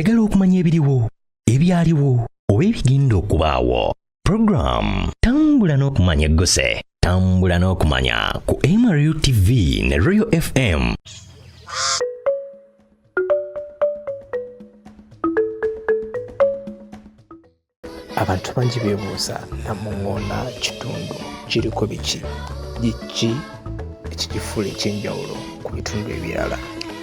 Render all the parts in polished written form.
oyagala okumanya ebiriwo, ebyaliwo, oba ebigenda okubaawo. Program Tambula n'okumanya Gose. Tambula n'okumanya ku MRU TV ne Royal FM. Abantu bangi beebuuza Namuŋŋoona kitundu kiriko biki ekigifuula ekyenjawulo ku bitundu ebirala.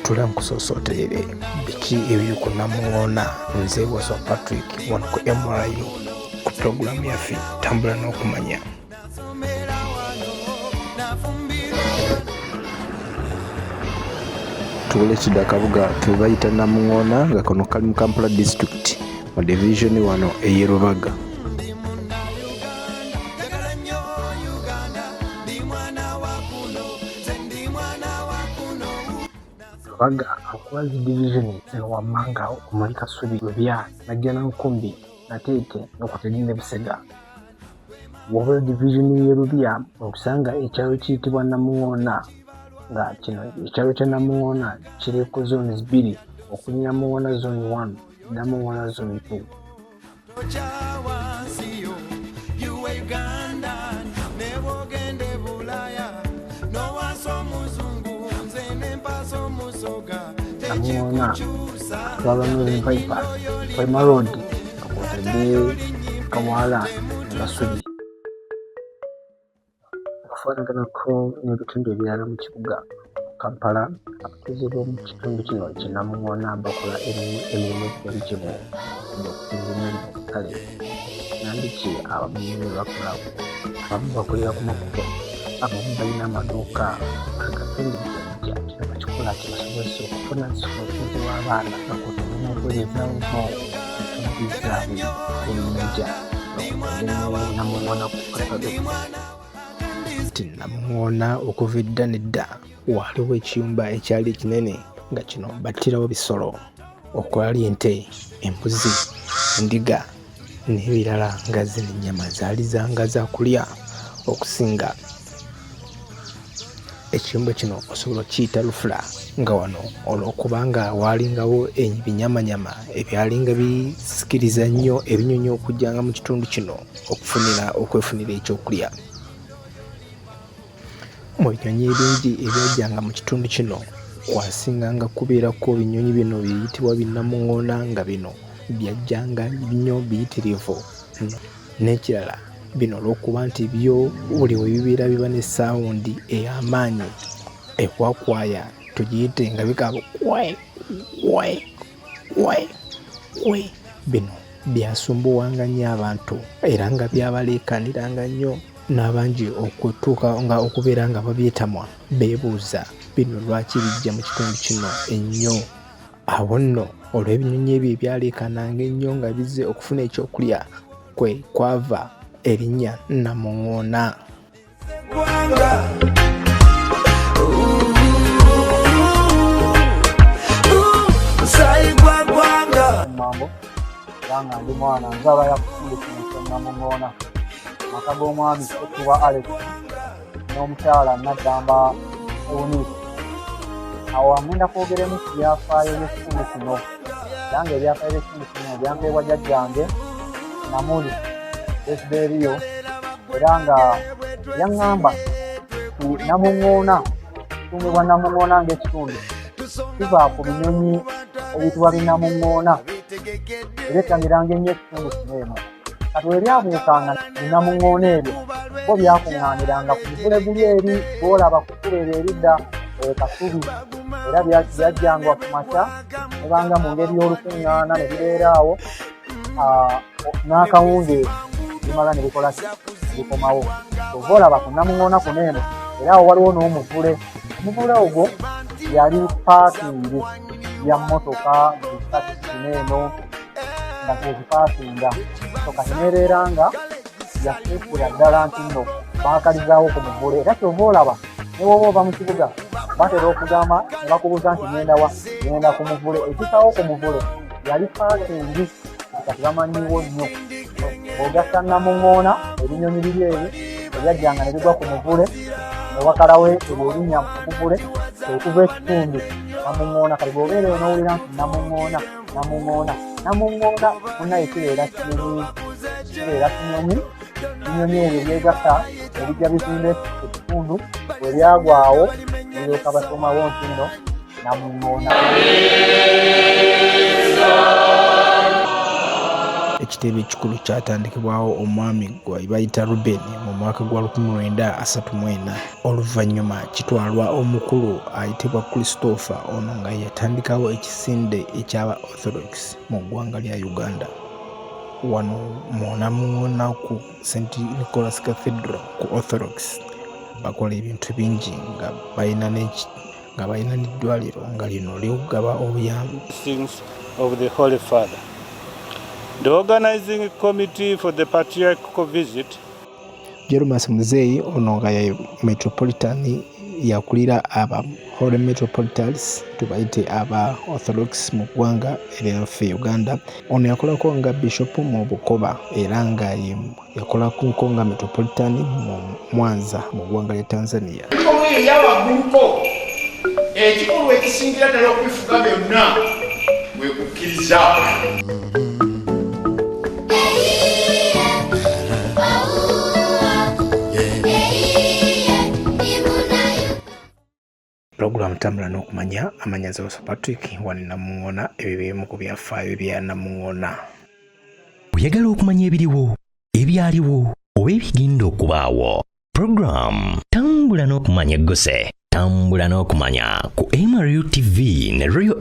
Tula nkusoosootolere biki ebiri ku Namuŋŋoona. Nze Waswa Patrick wano ku MRU ku pulogulaamu yaffe Tambula n'okumanya. Tuwule kidda akabuga ke bayita Namuŋŋoona nga kano kali mu Kampala District mu division wano ey'e Rubaga. Rubaga akubazi division wammanga omuli Kasubi, Lubya, Najjanankumbi, Nateete n'okuteginde Busega. Wabula division y'e Lubya okusanga ekyalo kiyitibwa Namuŋŋoona nga kino ekyalo kya Namuŋŋoona kiriko zones 2 okuli Namuŋŋoona zone 1 Namuŋŋoona zone 2. Namuŋŋoona twaba n'Empaipa, Koima Road, kakwotadde Kamwala ne Kasubi. Okufaanaganako n'ebitundu ebirala mu kibuga Kampala, abatuuze b'omu kitundu kino kya Namuŋŋoona bakola emirimu egitali gimu okutumbula kale nandiki abamu bakola, abamu bakolera ku makubo, abamu balina amaduuka agatundu bijja kino bakikola ati basobozesa okufuna obufuzi bw'abaana bakwotadde n'okuweerezaawo entundu zaabwe ennyanja Namuŋŋoona ku katale. Namuŋŋoona okuva edda n'edda waaliwo ekiyumba ekyali kinene nga kino battirawo bisolo okuli ente, embuzi, endiga n'ebirala nga zino ennyama zaali zanga za kulya okusinga. Ekiyumba kino osobola okiyita Lufula nga wano olw'okubanga waalingawo ebinyamanyama ebyalinga bisikiriza nnyo ebinyonyi okujjanga mu kitundu kino okwefunira ekyokulya. Mu binyonyi ebingi ebyajjanga mu kitundu kino kwasinganga kubeerako ebinyonyi bino biyitibwa binnamuŋŋoona nga bino byajjanga nnyo biyitirivu. N'ekirala bino olw'okuba nti byo buli we bibeera biba ne sawundi ey'amaanyi ekwakwaya tugiyite nga bikaaba kwe. Bino byasumbuwanga nnyo abantu era nga byabaleekaniranga nnyo n'abangi okutuuka nga okubeera nga babyetamwa beebuuza bino lwaki bijja mu kitundu kino ennyo. Awo nno olw'ebinyonyi ebyo ebyaleekananga ennyo nga bizze okufuna ekyokulya kwe kwava erinnya Namuŋŋoona. Mambo kubanga ndi mwana nzaba yakufunde kino kya Namuŋŋoona maka g'omwami okuwa Alex n'omukyala Naddamba Eunice. Awo amenda kwogeremu ku byafaayo by'ekitundu kino era nga ebyafaayo by'ekitundu kino byampeebwa jjajjange Namuli Esiberiyo era nga yaŋŋamba ku Namuŋŋoona tumbibwa Namuŋŋoona ng'ekitundu kiva ku binyonyi ebiyitibwa binnamuŋŋoona ebyettaniranga ennyo ekitundu kino eno. Kati we byabuukanga binnamuŋŋoona ebyo bo byakuŋŋaaniranga ku muvule guli eri bw'olaba ku kkubo eryo eridda Kasubi era byajjanga ku makya nebanga mu ngeri y'olukuŋŋaana ne bibeera awo n'akawungeezi bimala ne bikola bikomawo. Ova olaba ku Namuŋŋoona kuno eno era awo waliwo n'omuvule. Omuvule ogwo yali paakingi ya mmotoka zikino eno nga zezipaakinga kati neebeera nga yafuukira ddala nti nno baakalizaawo ku muvule. Era kyova olaba ne woba ova mu kibuga batera okugamba ne bakubuuza nti ngenda ku muvule. Ekisaawo ku muvule yali paakingi kati bamanyiwo nnyo. Ogasa Namuŋŋoona ebinyonyi biri ebi ebyajjanga ne bigwa ku muvule ne wakalawo ebyo erinnya ku muvule okuva ekitundu namuŋŋoona kali bw'obeera onowulira nti namuŋŋoona munaye kibeera kinyonyi ebyo byegasa ebijja bizimba ekitundu bwe byagwawo biryoka basomawo nti nno namuŋŋoona. Ekitebe ekikulu kyatandikibwawo omwami gwe bayita Ruben mu mwaka gwa 1934 oluvannyuma kitwalwa omukulu ayitibwa Christopher ono nga yatandikawo ekisinde ekyaba Orthodox mu ggwanga lya Uganda. Wano mu Namuŋŋoona ku St. Nicholas Cathedral ku Orthodox bakola ebintu bingi nga balina n'eddwaliro nga lino ligaba obuyambi of the Holy Father. The organizing committee for the patriarchal visit. Jeromas Muzeeyi ono nga ye metropolitan yakulira aba Holy Metropolitans tubayite aba Orthodox mu ggwanga eryaffe Uganda. Ono yakolako nga bishop mu Bukoba era nga yakolako nga metropolitan mu Mwanza mu ggwanga lya Tanzania. Ekikolwa ekisingira ddala okubifuga byonna bwe kukkiriza. Program Tambula n'okumanya amanyaza wa Patrick wano Namuŋŋoona ebyo bimu ku byafaayo bya Namuŋŋoona. Oyagala okumanya ebiriwo, ebyaliwo, oba ebigenda okubaawo. Program Tambula n'okumanya eggose. Tambula n'okumanya ku MRU TV ne Royal